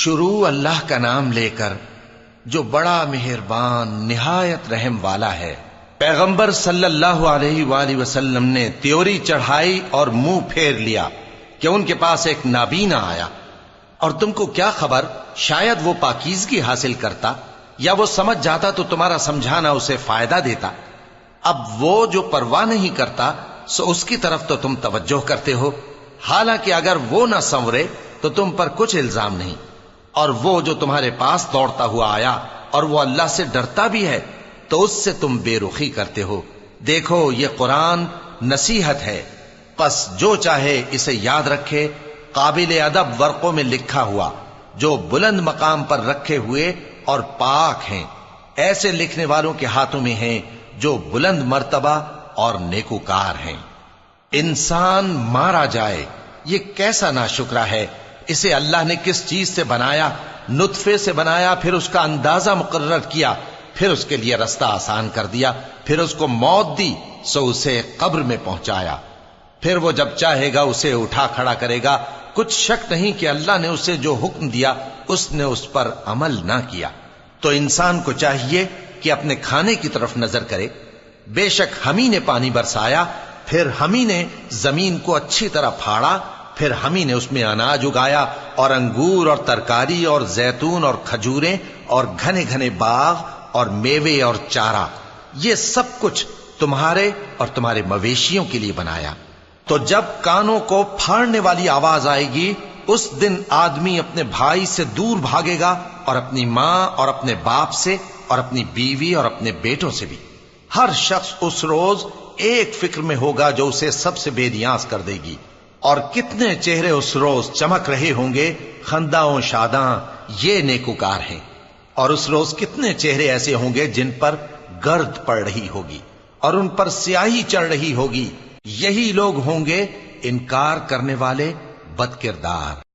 شروع اللہ کا نام لے کر جو بڑا مہربان نہایت رحم والا ہے۔ پیغمبر صلی اللہ علیہ وآلہ وسلم نے تیوری چڑھائی اور منہ پھیر لیا کہ ان کے پاس ایک نابینا آیا، اور تم کو کیا خبر، شاید وہ پاکیزگی حاصل کرتا یا وہ سمجھ جاتا تو تمہارا سمجھانا اسے فائدہ دیتا۔ اب وہ جو پرواہ نہیں کرتا سو اس کی طرف تو تم توجہ کرتے ہو، حالانکہ اگر وہ نہ سنورے تو تم پر کچھ الزام نہیں۔ اور وہ جو تمہارے پاس دوڑتا ہوا آیا اور وہ اللہ سے ڈرتا بھی ہے تو اس سے تم بے رخی کرتے ہو۔ دیکھو یہ قرآن نصیحت ہے، پس جو چاہے اسے یاد رکھے، قابل ادب ورقوں میں لکھا ہوا، جو بلند مقام پر رکھے ہوئے اور پاک ہیں، ایسے لکھنے والوں کے ہاتھوں میں ہیں جو بلند مرتبہ اور نیکوکار ہیں۔ انسان مارا جائے، یہ کیسا ناشکرا ہے۔ اسے اللہ نے کس چیز سے بنایا؟ نطفے سے بنایا، پھر اس کا اندازہ مقرر کیا، پھر اس کے لیے رستہ آسان کر دیا، پھر اس کو موت دی سو اسے قبر میں پہنچایا، پھر وہ جب چاہے گا اسے اٹھا کھڑا کرے گا۔ کچھ شک نہیں کہ اللہ نے اسے جو حکم دیا اس نے اس پر عمل نہ کیا۔ تو انسان کو چاہیے کہ اپنے کھانے کی طرف نظر کرے۔ بے شک ہم ہی نے پانی برسایا، پھر ہم ہی نے زمین کو اچھی طرح پھاڑا، پھر ہم ہی نے اس میں اناج اگایا اور انگور اور ترکاری اور زیتون اور کھجوریں اور گھنے گھنے باغ اور میوے اور چارہ، یہ سب کچھ تمہارے اور تمہارے مویشیوں کے لیے بنایا۔ تو جب کانوں کو پھاڑنے والی آواز آئے گی اس دن آدمی اپنے بھائی سے دور بھاگے گا، اور اپنی ماں اور اپنے باپ سے اور اپنی بیوی اور اپنے بیٹوں سے بھی۔ ہر شخص اس روز ایک فکر میں ہوگا جو اسے سب سے بے نیاز کر دے گی۔ اور کتنے چہرے اس روز چمک رہے ہوں گے، خنداں و شاداں، یہ نیکوکار ہیں۔ اور اس روز کتنے چہرے ایسے ہوں گے جن پر گرد پڑ رہی ہوگی اور ان پر سیاہی چڑھ رہی ہوگی، یہی لوگ ہوں گے انکار کرنے والے بد کردار۔